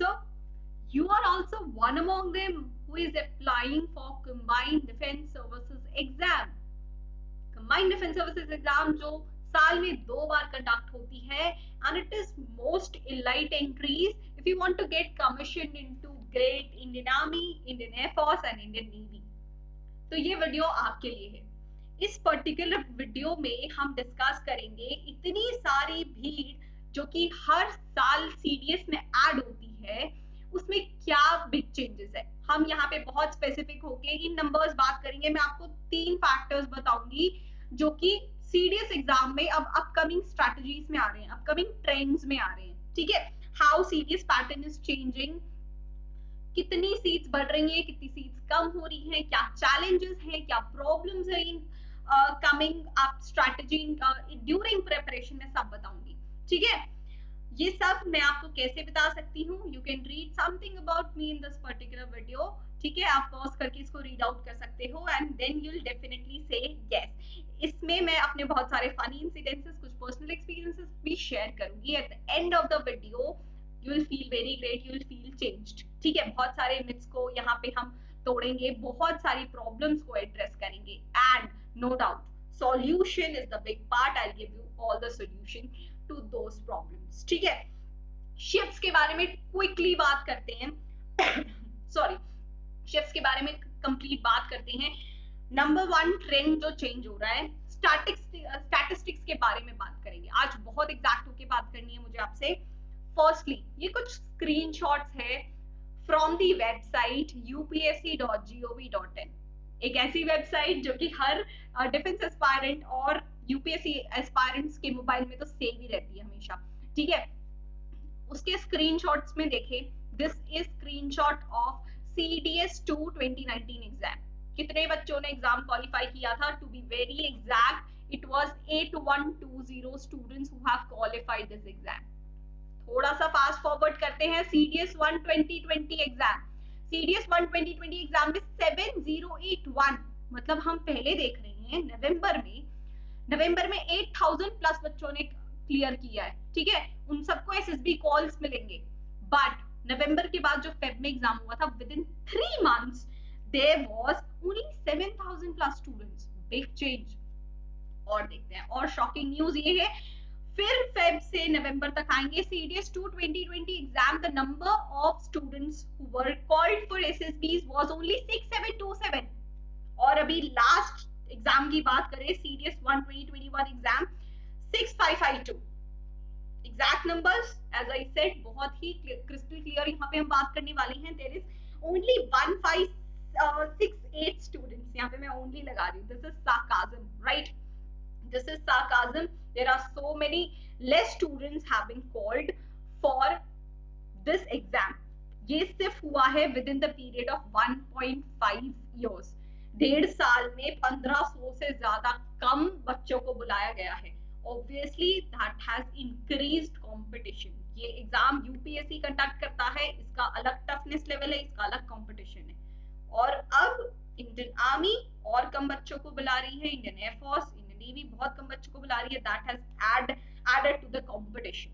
So you are also one among them who is applying for combined defense services exam. combined defense services exam जो साल में 2 बार conduct होती है, and it is most elite entries if you want to get commissioned into great Indian Army, Indian Air Force and Indian Navy. तो ये video आपके लिए है. इस पर्टिकुलर वीडियो में हम डिस्कस करेंगे इतनी सारी भीड़ जो कि हर साल सीडीएस में ऐड होती है, उसमें क्या बिग चेंजेस है. हम यहाँ पे बहुत स्पेसिफिक होके इन नंबर्स बात करेंगे. मैं आपको 3 फैक्टर्स बताऊंगी जो कि सीडीएस एग्जाम में अब अपकमिंग स्ट्रैटेजीज में आ रहे हैं, अपकमिंग ट्रेंड्स में आ रहे हैं. ठीक है, how CDS pattern is changing, कितनी सीट्स बढ़ रही हैं, कितनी सीट्स कम हो रही हैं, क्या चैलेंजेस हैं, क्या प्रॉब्लम्स है in coming up strategy during preparation में सब बताऊंगी. ठीक है, ये सब मैं आपको कैसे बता सकती हूँ. You can read something about me in this particular video. ठीक है, आप पॉज करके इसको रीड आउट कर सकते हो and then you will definitely say yes. इसमें मैं अपने बहुत सारे फनी इंसिडेंसेस, कुछ पर्सनल एक्सपीरियंसेस भी शेयर करूंगी. At the end of the video you will feel very great, you will feel changed. ठीक है, बहुत सारे मिथ्स को यहाँ पे हम तोड़ेंगे, बहुत सारी प्रॉब्लम्स को एड्रेस करेंगे and no doubt solution is the big part. I give you all the solution to those problems. ठीक है, शिफ्ट्स के बारे में क्विकली बात करते हैं. सॉरी, शिफ्ट्स के बारे में कंप्लीट बात करते हैं. नंबर 1 ट्रेंड जो चेंज हो रहा है, स्टैटिस्टिक्स के बारे में बात करेंगे. आज बहुत एग्जैक्ट होके बात करनी है मुझे आपसे. फर्स्टली ये कुछ स्क्रीनशॉट्स है फ्रॉम दी वेबसाइट upsc.gov.in. एक ऐसी वेबसाइट जो कि हर डिफेंस एस्पायरेंट और यूपीएससी एस्पायरेंट्स के मोबाइल में तो सेव ही रहती है हमेशा. ठीक है, उसके स्क्रीनशॉट्स में देखें. This is screenshot of CDS2 2019 exam. कितने बच्चों ने एग्जाम क्वालिफाई किया था? To be very exact it was 8120 students who have qualified this exam. थोड़ा सा फास्ट फॉरवर्ड करते हैं. CDS1 2020 एग्जाम, CDS1 2020 एग्जाम में 7081, मतलब हम पहले देख रहे हैं नवंबर में 8000 प्लस बच्चों ने क्लियर किया है. ठीक है, उन सबको SSB कॉल्स मिलेंगे. बट नवंबर के बाद जो फेब में एग्जाम हुआ था, within 3 months there was only 7000 plus students. Big change. और देखते हैं, और शॉकिंग न्यूज ये है, फिर फेब से नवंबर तक आएंगे. CDS2 2020 exam, the number of students who were called for SSBs was only 6727. और अभी लास्ट एग्जाम की बात करें, CDS1 2021 exam 6552. Exact numbers as I said बहुत ही क्रिस्टल क्लियर यहाँ पे हम बात करने वाले हैं. There is only 1568 students. यहाँ पे मैं ओनली लगा रही हूँ. This is sarcasm, right? This is sarcasm. There are so many less students have been called for this exam. ये सिर्फ हुआ है within the period of 1.5 years. 1.5 साल में 1500 से ज्यादा कम बच्चों को बुलाया गया है. Obviously that has increased competition. ये एग्जाम यूपीएससी कंडक्ट करता है, इसका अलग टफनेस लेवल है, इसका अलग कंपटीशन है. और अब इंडियन आर्मी और कम बच्चों को बुला रही है, इंडियन एयरफोर्स, नेवी बहुत कम बच्चों को बुला रही है. That has added to the competition.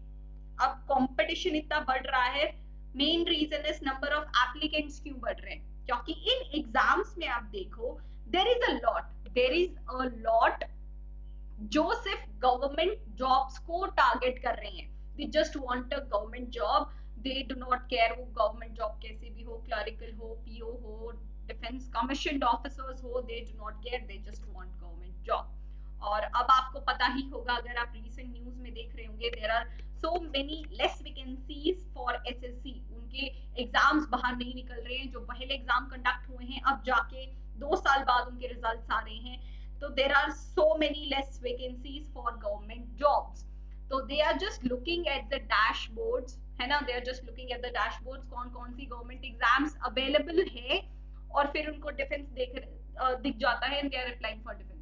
अब कंपटीशन इतना बढ़ रहा है, main reason is number of applicants क्यों बढ़ रहे हैं? क्योंकि इन एग्जाम्स में आप देखो देयर इज अ लॉट जो सिर्फ गवर्नमेंट जॉब्स को टारगेट कर रहे हैं. They just want a government job. They do not care वो गवर्नमेंट जॉब कैसे भी हो, क्लरिकल हो, पीओ हो, डिफेंस कमीशन्ड ऑफिसर्स हो, they do not care, they just want government job. और अब आपको पता ही होगा, अगर आप रिसेंट न्यूज में देख रहे होंगे, there are so many less vacancies for SSC. उनके एग्जाम्स बाहर नहीं निकल रहे हैं. जो पहले एग्जाम कंडक्ट हुए हैं, अब जाके 2 साल बाद उनके रिजल्ट्स आ रहे हैं. तो there are so many less vacancies for government jobs. तो they are just looking at the dashboards, है ना? They are just looking at the dashboards, कौन कौन सी गवर्नमेंट एग्जाम्स अवेलेबल है, और फिर उनको डिफेंस दिख जाता है and they are applying for defence.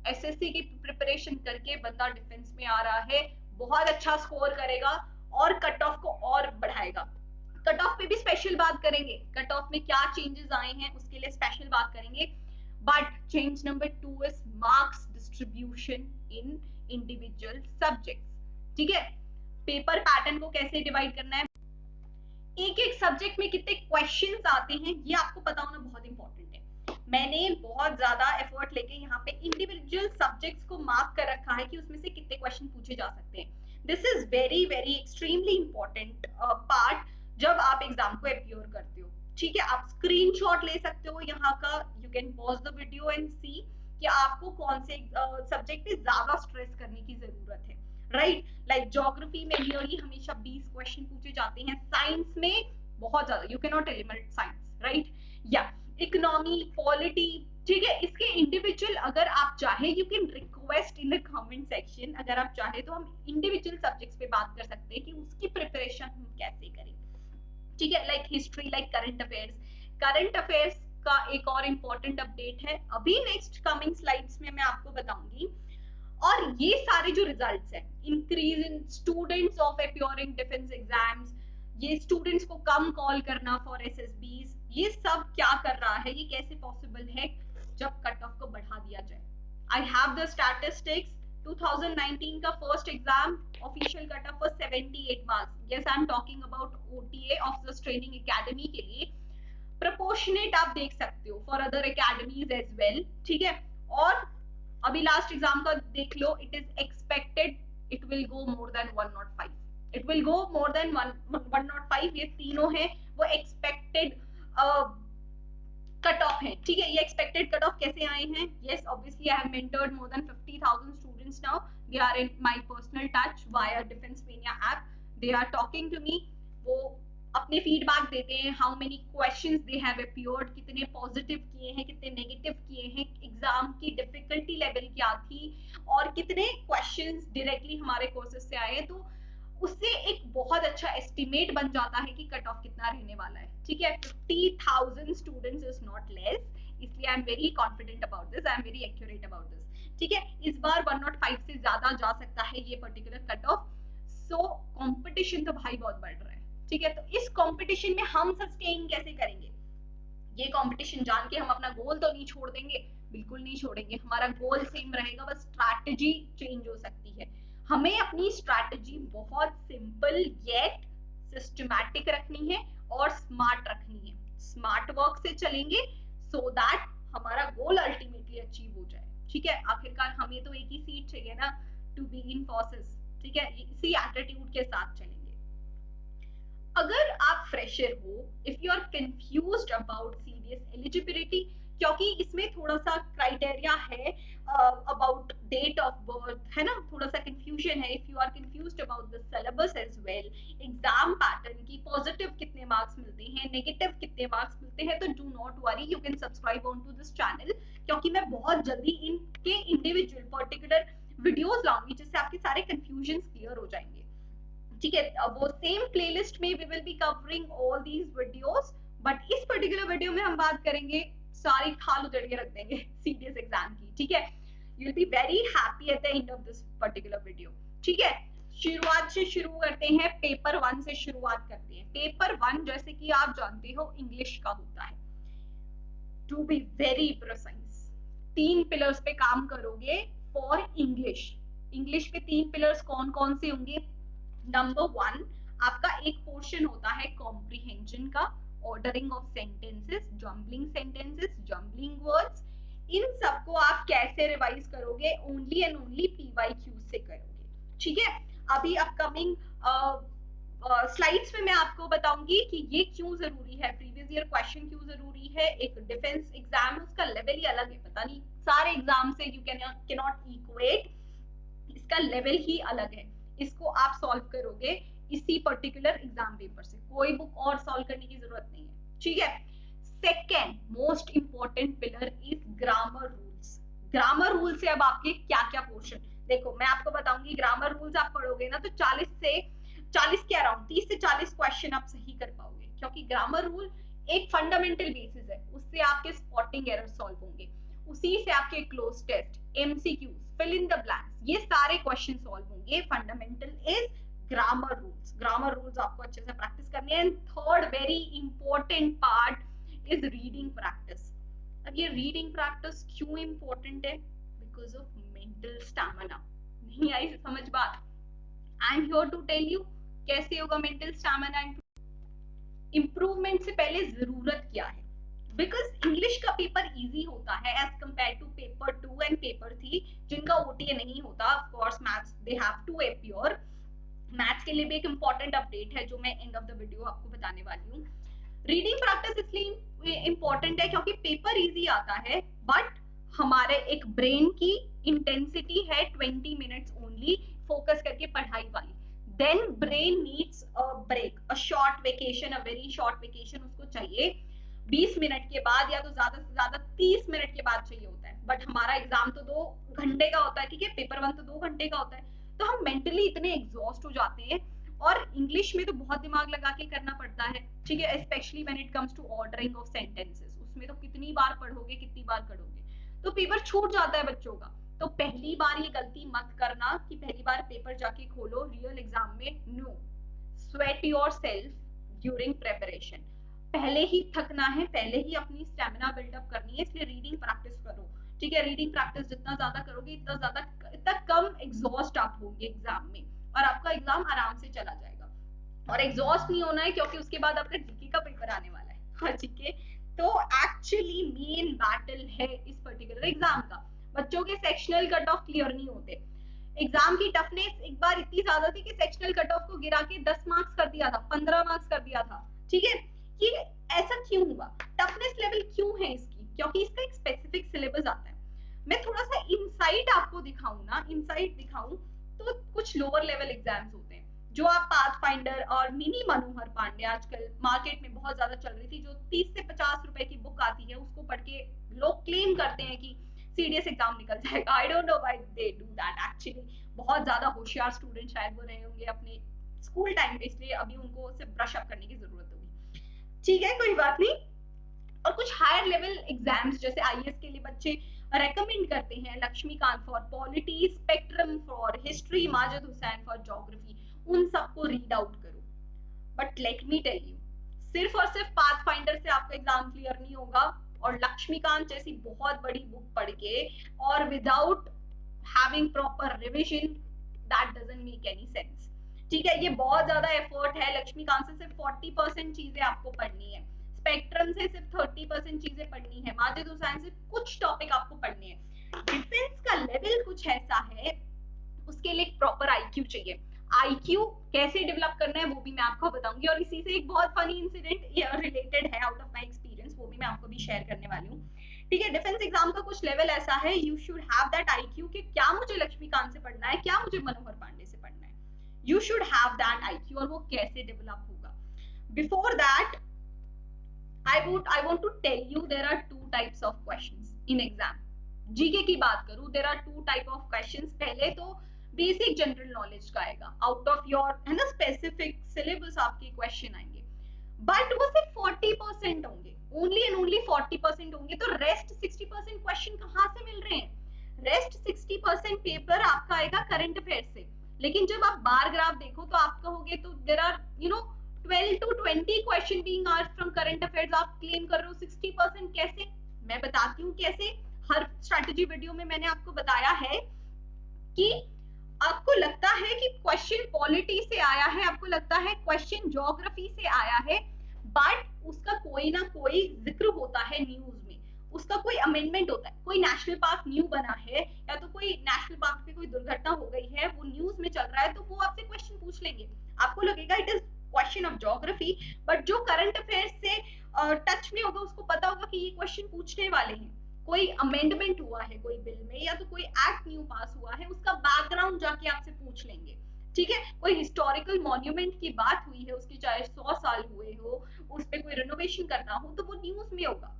SSC की प्रिपरेशन करके बंदा डिफेंस में आ रहा है, बहुत अच्छा स्कोर करेगा और कट ऑफ को और बढ़ाएगा. कट ऑफ पे भी स्पेशल बात करेंगे, कट ऑफ में क्या चेंजेस आए हैं उसके लिए स्पेशल बात करेंगे. But change number 2 is marks distribution in individual subjects. ठीक है, पेपर पैटर्न को कैसे डिवाइड करना है? एक एक सब्जेक्ट में कितने क्वेश्चंस आते हैं ये आपको पता होना बहुत इंपॉर्टेंट है। मैंने बहुत ज्यादा एफर्ट लेके यहाँ पे इंडिविजुअल सब्जेक्ट्स को मार्क कर रखा है कि उसमें से कितने क्वेश्चन पूछे जा सकते हैं। This is very very extremely important part जब आप एग्जाम को अपियर करते हो। ठीक है, आप स्क्रीनशॉट ले सकते हो यहाँ का, you can pause the video and see कि आपको कौन से सब्जेक्ट पे ज्यादा स्ट्रेस करने की जरूरत है। राइट, लाइक ज्योग्राफी में नियरली हमेशा 20 क्वेश्चन पूछे जाते हैं, साइंस में बहुत ज्यादा, you can not eliminate science, right, या इकोनॉमी, पॉलिटी। ठीक है, इसके इंडिविजुअल अगर आप चाहे you can request in the comment section, अगर आप चाहे तो हम इंडिविजुअल सब्जेक्ट्स पे बात कर सकते हैं कि उसकी प्रिपरेशन हम कैसे करें। ठीक है, like history, like current affairs. Current affairs का एक और इम्पोर्टेंट अपडेट है, अभी नेक्स्ट कमिंग स्लाइड्स में मैं आपको बताऊंगी। और ये सारे जो रिजल्ट्स हैं, increase in students of appearing defence exams, ये स्टूडेंट्स को कम कॉल करना फॉर एसएसबीज, ये सब क्या कर रहा है, ये कैसे पॉसिबल है जब कट ऑफ को बढ़ा दिया जाए। I have the statistics. 2019 का first exam official cut off was 78 marks. Yes, I am talking about OTA of the training academy के लिए। प्रोपोर्शनेट आप देख सकते हो for other academies as well. ठीक है, और अभी लास्ट एग्जाम का देख लो, it is expected it will go more than 105, it will go more than 105। ये तीनों है वो एक्सपेक्टेड कट ऑफ है। ठीक है, ये एक्सपेक्टेड कट ऑफ कैसे आए हैं? Yes, obviously I have mentored more than 50,000 students now, they are in my personal touch via Defence Mania app, they are talking to me, वो अपने फीडबैक देते हैं, how many questions they have appeared, कितने positive किए हैं, कितने negative किए हैं, एग्जाम की डिफिकल्टी लेवल क्या थी, और कितने क्वेश्चंस डायरेक्टली हमारे कोर्सेज से आए। तो उससे एक बहुत अच्छा एस्टिमेट बन जाता है कि कट ऑफ कितना रहने वाला है। ठीक है, 50,000 स्टूडेंट्स इज नॉट लेस, इसलिए I am very confident about this, I am very accurate about this. ठीक है, इस बार 105 से ज्यादा जा सकता है ये particular cut off. So competition तो भाई बहुत बढ़ रहा है। ठीक है, तो इस कंपटीशन में हम सस्टेन कैसे करेंगे? ये कंपटीशन जान के हम अपना गोल तो नहीं छोड़ देंगे, बिल्कुल नहीं छोड़ेंगे, हमारा गोल सेम रहेगा, बस स्ट्रैटेजी चेंज हो सकती है। हमें अपनी स्ट्रैटेजी बहुत सिंपल येट सिस्टमैटिक रखनी है और स्मार्ट रखनी है। स्मार्ट वर्क से चलेंगे सो दैट हमारा गोल अल्टीमेटली अचीव हो जाए। ठीक है, आखिरकार हमें तो एक ही सीट चाहिए ना, टू बी इन फोर्सेस। ठीक है, इसी एटीट्यूड के साथ चलेंगे। अगर आप फ्रेशर हो, if you are confused about CDS eligibility, क्योंकि इसमें थोड़ा सा क्राइटेरिया है अबाउट डेट ऑफ बर्थ, है ना, थोड़ा सा कंफ्यूजन है। If you are confused about the syllabus as well, exam pattern की पॉजिटिव कितने मार्क्स मिलते हैं, नेगेटिव कितने मार्क्स मिलते हैं, तो do not worry, you can subscribe on to this channel, क्योंकि मैं बहुत जल्दी इनके इंडिविजुअल पर्टिकुलर वीडियोस लाऊंगी जिससे आपके सारे कंफ्यूजन क्लियर हो जाएंगे। ठीक है, वो सेम प्लेलिस्ट में we will be covering all these videos, but इस पर्टिकुलर वीडियो में हम बात करेंगे, सारी खाल उधड़ के रख देंगे सीडीएस एग्जाम की। ठीक है, you will be very happy at the end of this particular video. ठीक है, शुरुआत से शुरू करते हैं, पेपर 1 से शुरुआत करते हैं। पेपर 1 जैसे कि आप जानते हो इंग्लिश का होता है। To be very precise, 3 pillars पे काम करोगे फॉर इंग्लिश। इंग्लिश के 3 पिलर्स कौन कौन से होंगे? नंबर 1, आपका एक पोर्शन होता है कॉम्प्रिहेंशन का, ordering of sentences, jumbling sentences, jumbling words. इन सबको आप कैसे रिवाइज करोगे? ओनली एंड ओनली पीवाईक्यू से करोगे। ठीक है, अभी अपकमिंग स्लाइड्स में मैं आपको बताऊंगी कि ये क्यों जरूरी है, प्रीवियस ईयर क्वेश्चन क्यों जरूरी है। एक डिफेंस एग्जाम है, उसका लेवल ही अलग है, पता नहीं सारे एग्जाम से यू कैन नॉट इक्वेट, इसका लेवल ही अलग है। इसको आप सॉल्व करोगे इसी पर्टिकुलर एग्जाम पेपर से, कोई बुक और सॉल्व करने की जरूरत नहीं है। ठीक है, second most important pillar is grammar rules. Grammar rule से अब आपके क्या क्या पोर्शन, देखो मैं आपको बताऊंगी, ग्रामर रूल्स आप पढ़ोगे ना तो 40 के अराउंड 30 से 40 क्वेश्चन आप सही कर पाओगे, क्योंकि ग्रामर रूल एक फंडामेंटल बेसिस है, उससे आपके स्पॉटिंग एरर सॉल्व होंगे, उसी से आपके cloze test, MCQs, fill in the blanks, ये सारे क्वेश्चन सॉल्व होंगे। Fundamental is grammar rules. Grammar rules आपको अच्छे से प्रैक्टिस करनी है। And third very important part is reading practice. अब ये रीडिंग प्रैक्टिस क्यों इंपॉर्टेंट है? Because of mental stamina. नहीं आई समझ बात? I am here to tell you कैसे होगा मेंटल स्टैमिना। इम्प्रूवमेंट से पहले जरूरत क्या है, बिकॉज इंग्लिश का पेपर इजी होता है as compared to paper 2 and paper 3 जिनका ओटीए नहीं होता। Of course maths they have to appear. Maths के लिए भी एक इंपॉर्टेंट अपडेट है जो मैं एंड ऑफ द वीडियो आपको बताने वाली हूँ। रीडिंग प्रैक्टिस इसलिए इंपॉर्टेंट है क्योंकि पेपर इजी आता है, बट हमारे एक ब्रेन की इंटेंसिटी है 20 मिनट्स ओनली फोकस करके पढ़ाई वाली। Then brain needs a break, a short vacation, a very short vacation उसको चाहिए 20 मिनट के बाद या तो ज्यादा से ज्यादा 30 मिनट के बाद चाहिए होता है। बट हमारा एग्जाम तो 2 घंटे का होता है, ठीक है, पेपर 1 तो 2 घंटे का होता है, तो हम मेंटली इतने एग्जॉस्ट हो जाते हैं। और इंग्लिश में तो बहुत दिमाग लगा के करना पड़ता है, ठीक है, specially when it comes to ordering of sentences, उसमें तो कितनी बार पढ़ोगे कितनी बार करोगे, तो पेपर छूट जाता है बच्चों का। तो पहली बार ये गलती मत करना कि पहली बार पेपर जाके खोलो रियल एग्जाम में। No, sweat yourself during preparation. पहले ही थकना है, पहले ही अपनी स्टेमिना बिल्डअप करनी है, इसलिए रीडिंग प्रैक्टिस करो, ठीक है। रीडिंग प्रैक्टिस जितना ज्यादा करोगे इतना कम एग्जॉस्ट आप होंगे एग्जाम में, और आपका एग्जाम आराम से चला जाएगा। और एग्जॉस्ट नहीं होना है क्योंकि उसके बाद आपका जीके का पेपर आने वाला है, हाँ, ठीक है। तो एक्चुअली मेन बैटल है इस पर्टिकुलर एग्जाम का। बच्चों के सेक्शनल कट ऑफ क्लियर नहीं होते। एग्जाम की टफनेस एक बार इतनी ज्यादा थी कि सेक्शनल कट ऑफ को गिरा के 10 मार्क्स कर दिया था, 15 मार्क्स कर दिया था, ठीक है। ये ऐसा क्यों हुआ, टफनेस लेवल क्यों है इसकी, क्योंकि इसका एक स्पेसिफिक सिलेबस आता है। मैं थोड़ा सा इनसाइट आपको दिखाऊं ना, इनसाइट दिखाऊं, तो कुछ लोअर लेवल एग्जाम्स होते हैं जो आप पाथ फाइंडर और मिनी मनोहर पांडे आजकल मार्केट में बहुत ज्यादा चल रही थी, जो 30 से 50 रुपए की बुक आती है, उसको पढ़ के लोग क्लेम करते हैं कि सीडीएस एग्जाम निकल जाएगा। I don't know why they do that actually. बहुत ज्यादा होशियार स्टूडेंट शायद वो रहे होंगे अपने स्कूल टाइम पे, इसलिए अभी उनको सिर्फ ब्रश अप करने की जरूरत होगी, ठीक है, कोई बात नहीं। और कुछ हायर लेवल एग्जाम्स जैसे आईएएस के लिए बच्चे रेकमेंड करते हैं Laxmikanth for polity, Spectrum for history, Majid Hussain for geography, उन सबको रीड आउट करो। But let me tell you, सिर्फ और सिर्फ पाथ फाइंडर से आपका एग्जाम क्लियर नहीं होगा, और लक्ष्मीकांत जैसी बहुत बड़ी बुक पढ़ के और without having proper revision, that doesn't make any sense, ठीक है। ये बहुत ज्यादा एफर्ट है। लक्ष्मीकांत से सिर्फ 40% चीजें आपको पढ़नी है, स्पेक्ट्रम से सिर्फ 30% चीजें पढ़नी है, माजिद हुसैन से कुछ टॉपिक आपको पढ़ने हैं। डिफेंस का लेवल कुछ ऐसा है, उसके लिए प्रॉपर आईक्यू चाहिए। आईक्यू कैसे डेवलप करना है वो भी मैं आपको बताऊंगी, और इसी से एक बहुत फनी इंसिडेंट रिलेटेड है आउट ऑफ माय एक्सपीरियंस, वो भी मैं आपको भी शेयर करने वाली हूँ, ठीक है। डिफेंस एग्जाम का कुछ लेवल ऐसा है, you should have that IQ कि क्या मुझे लक्ष्मीकांत से पढ़ना है, क्या मुझे मनोहर पांडे से पढ़ना है। You should have that IQ, और वो कैसे डेवलप होगा। Before that I want to tell you there are two types of questions in exam. GK की बात करूं, there are two type of questions. पहले तो बेसिक जनरल नॉलेज का आएगा, आउट ऑफ योर है ना स्पेसिफिक सिलेबस आपके क्वेश्चन आएंगे, बट वो सिर्फ 40% होंगे, ओनली एंड ओनली 40% होंगे। तो रेस्ट 60% क्वेश्चन कहाँ से मिल रहे हैं? रेस्ट 60% पेपर आपका आएगा करंट अफेयर से। लेकिन जब आप बार ग्राफ देखो तो आप कहोगे तो there are 12 to 20 question being asked from current affairs, आप क्लेम कर रहे हो 60%, कैसे? मैं बताती हूँ कैसे। हर स्ट्रैटेजी वीडियो में मैंने आपको बताया है कि आपको लगता है कि क्वेश्चन पॉलिटी से आया है, आपको लगता है क्वेश्चन ज्योग्राफी से आया है, बट उसका कोई ना कोई जिक्र होता है न्यूज में, उसका कोई अमेंडमेंट होता है, कोई नेशनल पार्क न्यू बना है या तो कोई नेशनल पार्क पे कोई दुर्घटना हो गई है, वो न्यूज में चल रहा है, तो वो आपसे क्वेश्चन पूछ लेंगे। आपको लगेगा it is question of geography, but जो करंट अफेयर्स से टच में होगा उसको पता होगा कि ये क्वेश्चन पूछने वाले हैं। कोई अमेंडमेंट हुआ है कोई बिल में, या तो कोई एक्ट न्यू पास हुआ है, उसका बैकग्राउंड जाके आपसे पूछ लेंगे, ठीक है। कोई हिस्टोरिकल मॉन्यूमेंट की बात हुई है, उसकी चाहे 100 साल हुए हो, उस पर कोई रिनोवेशन करना हो, तो वो न्यूज में होगा,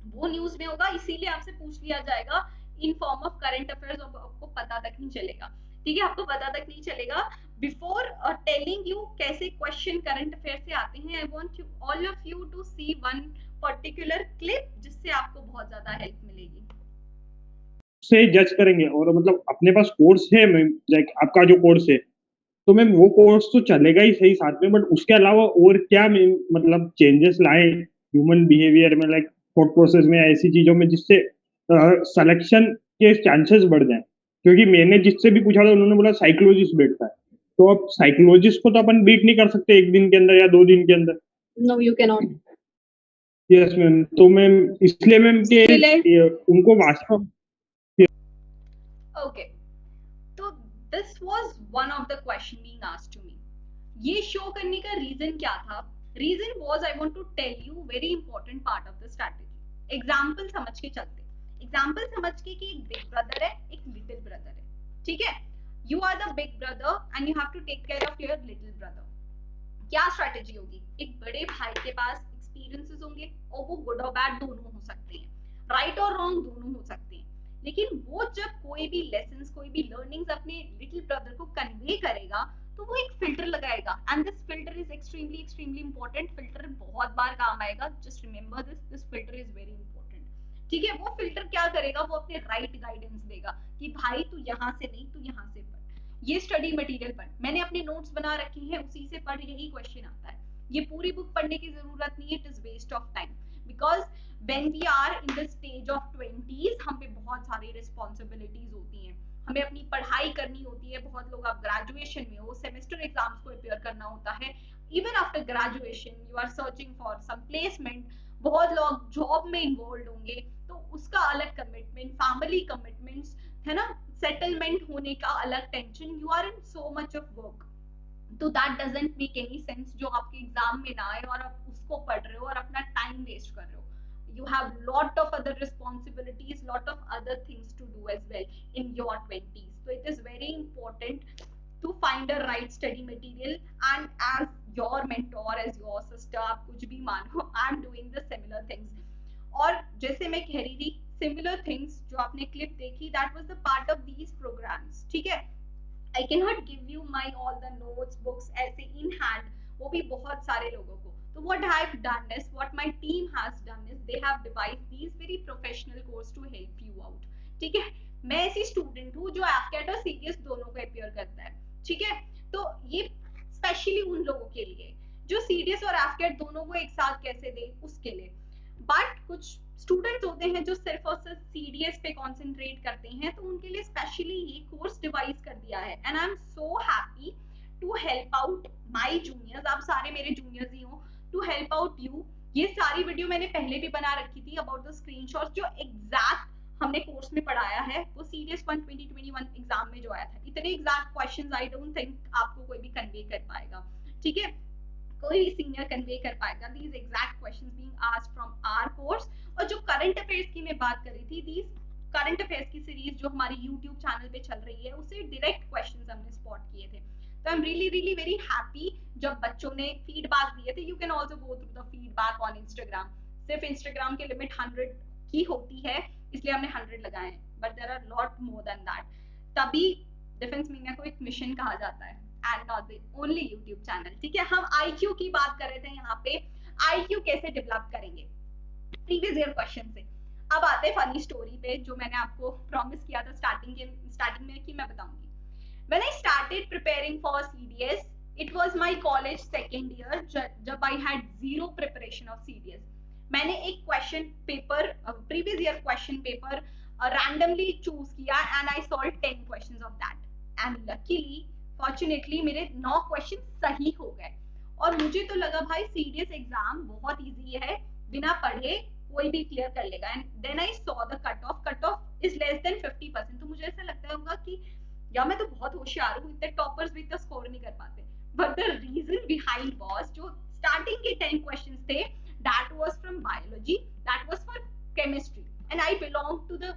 वो न्यूज में होगा, इसीलिए आपसे पूछ लिया जाएगा in form of current affairs, आपको पता तक नहीं चलेगा, ठीक है, आपको पता तक नहीं चलेगा। बिफोर टेलिंग यू कैसे क्वेश्चन करंट अफेयर से आते हैं, I want you all of you to see one particular clip जिससे आपको बहुत ज्यादा हेल्प मिलेगी। से जज करेंगे, और मतलब अपने पास कोर्स है, लाइक आपका जो कोर्स है, तो मैम वो कोर्स तो चलेगा ही सही साथ में, बट उसके अलावा और क्या मतलब चेंजेस लाए ह्यूमन बिहेवियर में, लाइक थॉट प्रोसेस में, ऐसी चीजों में जिससे सिलेक्शन के चांसेस बढ़ जाए। क्योंकि मैंने जिससे भी पूछा था उन्होंने बोला साइकोलॉजिस्ट बैठता है, तो अब साइकोलॉजिस्ट को तो अपन बीट नहीं कर सकते एक दिन के अंदर या 2 दिन के अंदर, No, you cannot. Yes ma'am, तो मैम इसलिए मैम के उनको वास्तव Okay. तो this was one of the question being asked to me. ये शो करने का रीजन क्या था? Reason was I want to tell you very important part of the strategy. Example समझ के चलते, एग्जाम्पल समझ के कि एक बिग ब्रदर है, एक लिटिल ब्रदर है, ठीक है? You are the big brother and you have to take care of your little brother. क्या स्ट्रैटेजी होगी? एक बड़े भाई के पास एक्सपीरियंसेस होंगे और वो गुड और बैड दोनों हो सकते हैं, राइट और रॉन्ग दोनों हो सकते हैं, लेकिन वो जब कोई भी लेसन्स, कोई भी लर्निंग्स अपने लिटिल ब्रदर को कन्वे करेगा तो वो एक फिल्टर लगाएगा, and this filter is extremely important. Filter बहुत बार काम आएगा, just remember this filter is very important. ठीक है, वो फिल्टर क्या करेगा? वो अपने राइट गाइडेंस देगा कि भाई तू यहाँ से नहीं, तू यहाँ से पढ़, ये स्टडी मटेरियल पढ़, मैंने अपने नोट्स बना रखी हैं, उसी से पढ़, यही क्वेश्चन आता है. ये पूरी बुक पढ़ने की जरूरत नहीं है, it is waste of time, because when we are in the stage of 20s हम पे बहुत सारी रिस्पॉन्सिबिलिटीज होती हैं, हमें अपनी पढ़ाई करनी होती है. बहुत लोग आप ग्रेजुएशन में हो, सेमेस्टर एग्जाम्स को अपेयर करना होता है. Even after graduation you are searching for some placement. बहुत लोग जॉब में इन्वॉल्व होंगे, तो उसका अलग कमिटमेंट, फैमिली कमिटमेंट्स है ना, सेटलमेंट होने का अलग tension. You are in so much of work, तो that doesn't make any sense जो आपके एग्जाम में ना आए और आप उसको पढ़ रहे हो और अपना टाइम वेस्ट कर रहे हो. You have lot of other responsibilities, lot of other things to do as well in your 20s. So it is very important to find a right study material, and as your mentor, as your sister, आप कुछ भी मानो, I am doing the similar things. और जैसे मैं कह रही थी, similar things जो आपने क्लिप देखी, that was the part of these programs. ठीक है, I cannot give you my all the notes, books ऐसे in hand, वो भी बहुत सारे लोगों को. So what I have done is, what my team has done is, they have devised these very professional course to help you out. ठीक है, मैं ऐसी स्टूडेंट हूँ जो एफकेट और सीडीएस दोनों को अपेयर करता है. ठीक है, तो ये स्पेशली उन लोगों के लिए जो सीडीएस और एफकेट दोनों को एक साथ कैसे दे, उसके लिए. बट कुछ स्टूडेंट्स होते हैं जो सिर्फ और सिर्फ सीडीएस पे कंसंट्रेट करते हैं, तो उनके लिए स्पेशली ये कोर्स डिवाइस कर दिया है. And I am so happy to help out my juniors. आप सारे मेरे जूनियर्स ही हो, टू हेल्प आउट यू. ये सारी वीडियो मैंने पहले भी बना रखी थी अबाउट द स्क्रीनशॉट्स जो एग्जैक्ट हमने कोर्स में पढ़ाया है, वो सीडीएस 1 2021 एग्जाम में जो आया था. इतने exact questions I don't think आपको कोई भी कन्वे कर पाएगा. ठीक है, कोई भी सीनियर कन्वे कर पाएगा these exact questions being asked from our course. और जो करंट अफेयर्स की मैं बात कर रही थी, दीज करंट अफेयर्स की सीरीज जो हमारी यूट्यूब चैनल पे चल रही है, उससे डायरेक्ट क्वेश्चंस हमने स्पॉट किए थे. तो I am really very happy जब बच्चों ने फीडबैक दिए थे. You can also go through the feedback on Instagram. सिर्फ इंस्टाग्राम की लिमिट 100 की होती है, इसलिए हमने 100 लगाए हैं, but there are lot more than that. तभी डिफेंस मीडिया को एक मिशन कहा जाता है, and not the only YouTube channel. ठीक है, हम आईक्यू की बात कर रहे थे यहाँ पे. आईक्यू कैसे डेवलप करेंगे प्रीवियस ईयर क्वेश्चन से. अब आते हैं फनी स्टोरी पे, जो मैंने आपको प्रॉमिस किया था स्टार्टिंग में कि मैं बताऊंगी. When I started preparing for CDS, it was my college second year, जब I had zero preparation of CDS. मैंने एक question paper, previous year question paper randomly choose किया, and I solved 10 questions of that. And luckily, fortunately, मेरे 9 question सही हो गए. और मुझे तो लगा भाई CDS एग्जाम बहुत इजी है, बिना पढ़े कोई भी क्लियर कर लेगा. And then I saw the cut off is less than 50%. तो मुझे ऐसा लगता होगा कि या मैं तो बहुत होशियार हूँ, इतने टॉपर्स भी तो स्कोर नहीं कर पाते. But the reason behind was, जो स्टार्टिंग के 10 क्वेश्चंस थे, that was from biology, that was for chemistry, and I belong to the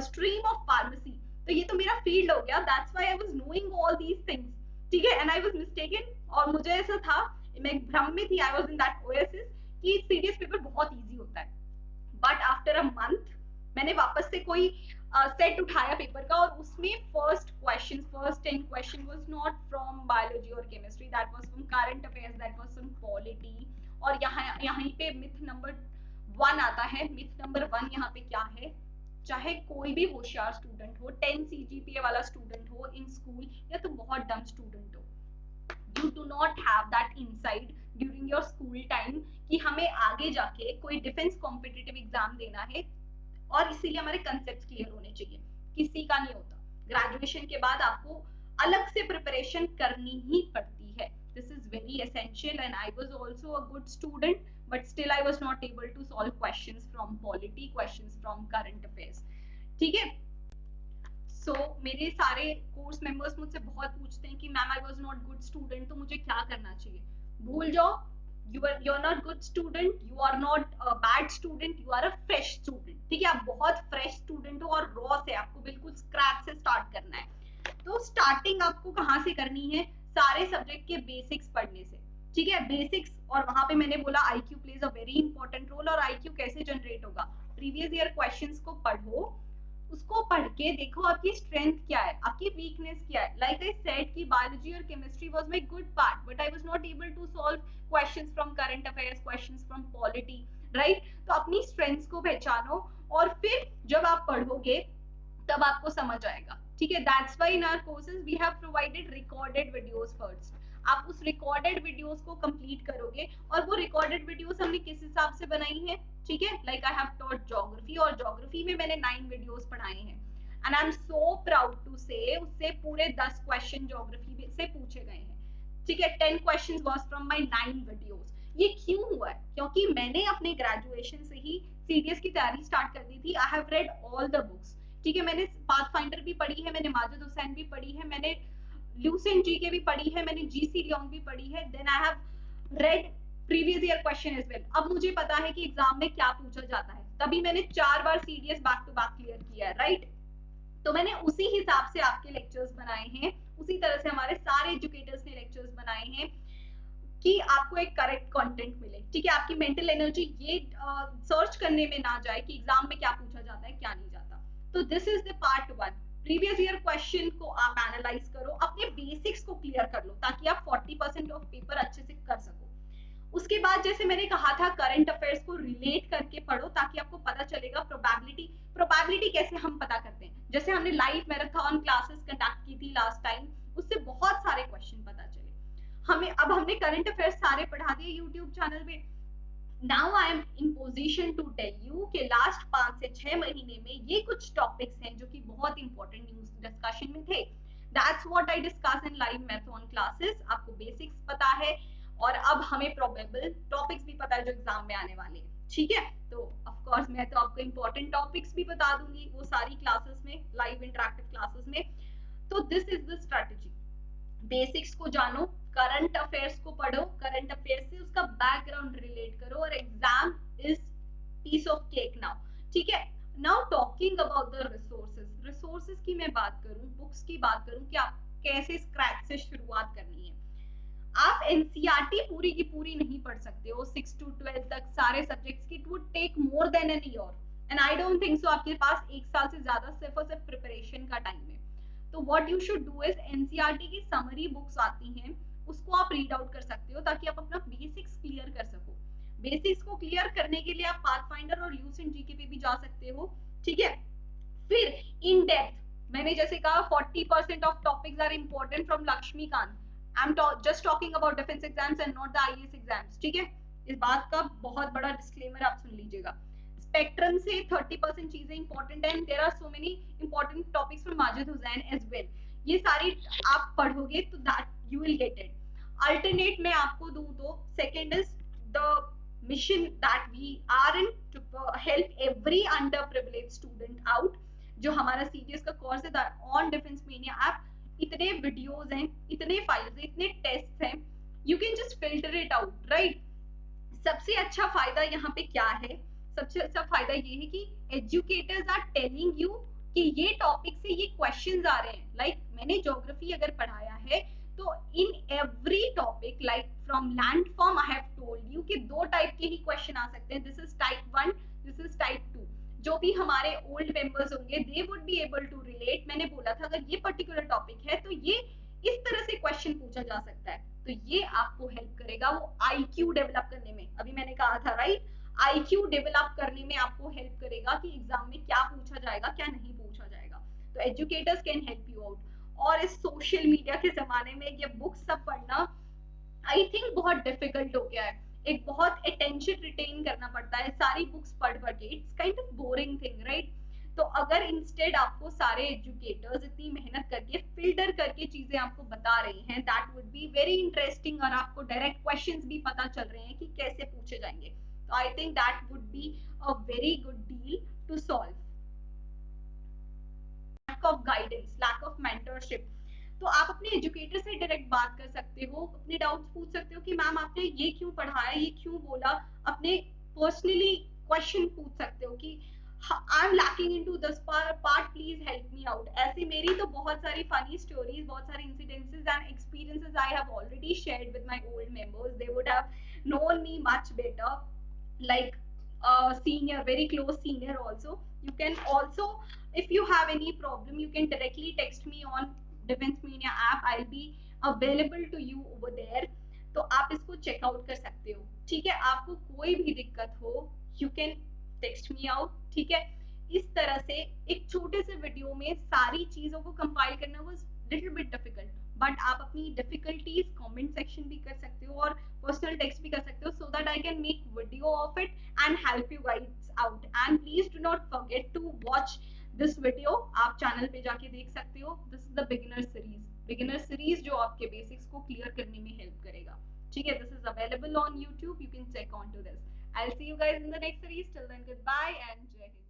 stream of pharmacy. तो ये तो मेरा फील्ड हो गया, that's why I was knowing all these things. ठीक है, एंड आई वाज मिस्टेकन. और मुझे ऐसा था, मैं एक भ्रम में थी, I was in that oasis कि सीडीएस पेपर बहुत इजी होता है. बट आफ्टर अ मंथ मैंने वापस से कोई सेट उठाया पेपर का, और उसमें first 10 question was not from biology और chemistry, that was from current affairs, that was from polity. और यहाँ पे मिथ नंबर 1 आता है. मिथ नंबर 1 यहाँ पे क्या है, चाहे कोई भी होशियार स्टूडेंट हो, 10 सीजीपीए वाला स्टूडेंट हो इन स्कूल, या तो बहुत डम स्टूडेंट हो, you do not have that insight during your school time कि हमें आगे जाके कोई डिफेंस कॉम्पिटिटिव एग्जाम देना है, और इसीलिए हमारे कंसेप्ट क्लियर होने चाहिए. किसी का नहीं होता. ग्रेजुएशन के बाद आपको अलग से प्रिपरेशन करनी ही पड़ती है. This is very essential, and I was also a good student, but still I was not able to solve questions from polity, questions from current affairs. ठीक है. सो मेरे सारे कोर्स मेंबर्स मुझसे बहुत पूछते हैं कि ma'am I was not good student, तो मुझे क्या करना चाहिए. भूल जाओ, you are not good student, you are not bad student, you are a fresh student. ठीक है, आप बहुत फ्रेश स्टूडेंट हो और रॉ से आपको बिल्कुल स्क्रैच से स्टार्ट करना है. तो स्टार्टिंग आपको कहाँ से करनी है? सारे सब्जेक्ट के बेसिक्स पढ़ने से. ठीक है, बेसिक्स. और वहां पे मैंने बोला IQ plays a very important role. और आईक्यू कैसे जनरेट होगा? प्रीवियस ईयर क्वेश्चंस को पढ़ो, उसको पढ़ के देखो आपकी स्ट्रेंथ क्या है, आपकी वीकनेस क्या है. लाइक आई सेड कि बायोलॉजी और chemistry was my good part, but I was not able to solve questions from current affairs, questions from polity, right. तो अपनी स्ट्रेंथ्स को पहचानो और फिर जब आप पढ़ोगे तब आपको समझ आएगा. ठीक है, that's why in our courses we have provided recorded videos first. आप उस रिकॉर्डेड वीडियोस को कंप्लीट करोगे, और वो रिकॉर्डेड वीडियोस हमने किस हिसाब से बनाई है? ठीक है, like I have taught geography, और ज्योग्राफी में मैंने 9 वीडियोस पढ़ाए हैं. And I am so proud to say उससे पूरे 10 क्वेश्चन ज्योग्राफी से पूछे गए हैं. ठीक है, 10 questions was from my 9 videos. ये क्यों हुआ है? क्योंकि मैंने अपने ग्रेजुएशन से ही सीडीएस की तैयारी स्टार्ट कर दी थी. आई have read all the books. ठीक है, मैंने पाथफाइंडर भी पढ़ी है, मैंने माजिद हुसैन भी पढ़ी है, मैंने ल्यूसेंट जीके भी पढ़ी है, मैंने जीसी लियोंग भी पढ़ी है. Then I have read previous year question as well. अब मुझे पता है कि एग्जाम में क्या पूछा जाता है, तभी मैंने 4 बार CDS back to back clear किया है, राइट. तो मैंने उसी हिसाब से आपके लेक्चर्स बनाए हैं, उसी तरह से हमारे सारे एजुकेटर्स ने लेक्चर्स बनाए हैं कि आपको एक करेक्ट कंटेंट मिले. ठीक है, आपकी मेंटल एनर्जी ये सर्च करने में ना जाए कि एग्जाम में क्या पूछा जाता है, क्या नहीं जाता. तो this is the part 1. Previous year question को आप एनालाइज करो, अपने बेसिक्स को क्लियर कर लो, ताकि आप 40% ऑफ पेपर अच्छे से कर सको. उसके बाद जैसे मैंने कहा था, करंट अफेयर्स को रिलेट करके पढ़ो, ताकि आपको पता चलेगा प्रोबेबिलिटी कैसे हम पता करते हैं. जैसे हमने लाइव मैराथन क्लासेस कंडक्ट की थी लास्ट टाइम, उससे बहुत सारे क्वेश्चन पता चले हमें. अब हमने करंट अफेयर्स सारे पढ़ा दिए यूट्यूब चैनल पे. Now I am in position to tell you कि लास्ट 5 से 6 महीने में ये कुछ टॉपिक्स हैं जो कि बहुत इंपॉर्टेंट न्यूज डिस्कशन में थे. That's what I discuss in live marathon classes. आपको बेसिक्स पता है, और अब हमें प्रोबेबल टॉपिक्स भी पता है जो एग्जाम में आने वाले हैं. ठीक है, तो ऑफ कोर्स मैं तो आपको इंपॉर्टेंट टॉपिक्स भी बता दूंगी वो सारी क्लासेस में, लाइव इंटरेक्टिव क्लासेस में. तो this is the strategy. Basics को जानो, करंट अफेयर्स को पढ़ो, करंट अफेयर्स से उसका बैकग्राउंड रिलेट करो, और exam is peace of cake now. ठीक है, now talking about the resources की मैं बात करूं, बुक्स की बात करूं कि आप कैसे स्क्रैच से शुरुआत करनी है. आप एनसीईआरटी पूरी की पूरी नहीं पढ़ सकते हो 6 to 12 तक सारे सब्जेक्ट्स की. It would take more than an year, and I don't think so आपके पास 1 साल से ज्यादा सिर्फ और सिर्फ प्रिपरेशन का टाइम है. तो what you should do is, NCERT की समरी बुक्स आती हैं, उसको आप रीड आउट कर सकते हो, ताकि आप अपना बेसिक्स क्लियर कर सको. बेसिक्स को क्लियर करने के लिए आप पाथफाइंडर और ल्यूसेंट जीके पे भी जा सकते हो. ठीक है, फिर इन डेप्थ मैंने जैसे कहा 40% of topics are important from Laxmikanth. I am just talking about defence exams and not the IAS exams. ठीक है, इस बात का बहुत बड़ा डिस्क्लेमर आप सुन लीजिएगा. स्पेक्ट्रम से 30% चीजें इंपॉर्टेंट है, and there are so many important topics from Majid Hussain as well. ये सारी आप पढ़ोगे तो that you will get it. Alternate मैं आपको दूं तो second is the mission that we are in to help every underprivileged student out. जो हमारा सीडीएस का कोर्स है ऑन डिफेंस मेनिया ऐप, इतने वीडियोस हैं, इतने फाइल्स हैं, इतने टेस्ट हैं, you can just filter it out, right. सबसे अच्छा फायदा यहाँ पे क्या है? सबसे अच्छा फायदा ये है कि एजुकेटर्स आर टेलिंग यू कि ये टॉपिक से ये क्वेश्चंस आ रहे हैं. लाइक मैंने ज्योग्राफी अगर पढ़ाया है तो in every topic like from landform I have told you कि 2 टाइप के ही क्वेश्चन आ सकते हैं. This is type 1, this is type 2. जो भी हमारे ओल्ड मेंबर्स होंगे they would be able to relate. मैंने बोला था अगर ये पर्टिकुलर टॉपिक है तो ये इस तरह से क्वेश्चन पूछा जा सकता है, तो ये आपको हेल्प करेगा वो आईक्यू डेवलप करने में. अभी मैंने कहा था राइट, आईक्यू डेवलप करने में आपको हेल्प करेगा कि एग्जाम में क्या पूछा जाएगा, क्या नहीं पूछा जाएगा. तो educators can help you out. और इस सोशल मीडिया के जमाने में ये बुक्स सब पढ़ना आई थिंक बहुत डिफिकल्ट हो गया है. एक बहुत अटेंशन रिटेन करना पड़ता है सारी बुक्स पढ़ के. It's kind of boring thing, right. तो अगर इंस्टेड आपको सारे एजुकेटर्स इतनी मेहनत करके फिल्टर करके चीजें आपको बता रही हैं, that would be very interesting, और आपको डायरेक्ट क्वेश्चंस भी पता चल रहे हैं कि कैसे पूछे जाएंगे, तो I think that would be a very good deal to solve. Lack of guidance, lack of mentorship, तो आप अपने एजुकेटर से डायरेक्ट बात कर सकते हो, अपने डाउट्स पूछ सकते हो कि मैम आपने ये क्यों पढ़ाया, ये क्यों बोला, अपने पर्सनली क्वेश्चन पूछ सकते हो कि I am lacking into this part, please help me out. ऐसी मेरी तो बहुत सारी फनी स्टोरीज, बहुत सारी incidences and experiences I have already shared with my old members, they would have known me much better, like senior, very close senior also. You can also, if you have any problem, you can directly text me on Defense Mania app, I'll be available to you over there, तो आप इसको checkout कर सकते हो, ठीक है। आपको कोई भी दिक्कत हो, you can text me out, ठीक है। इस तरह से एक छोटे से वीडियो में सारी चीजों को कंपाइल करना was little bit difficult, but आप अपनी डिफिकल्टीज कमेंट सेक्शन भी कर सकते हो और पर्सनल टेक्स्ट भी कर सकते हो, so that I can make video of it and help you guides out. And please do not forget to watch this video, आप चैनल पे जाके देख सकते हो। This is the beginner series जो आपके बेसिक्स को क्लियर करने में हेल्प करेगा, ठीक है। This is available on YouTube, you can check on to this. I'll see you guys in the next series. Till then, goodbye and Jai Hind.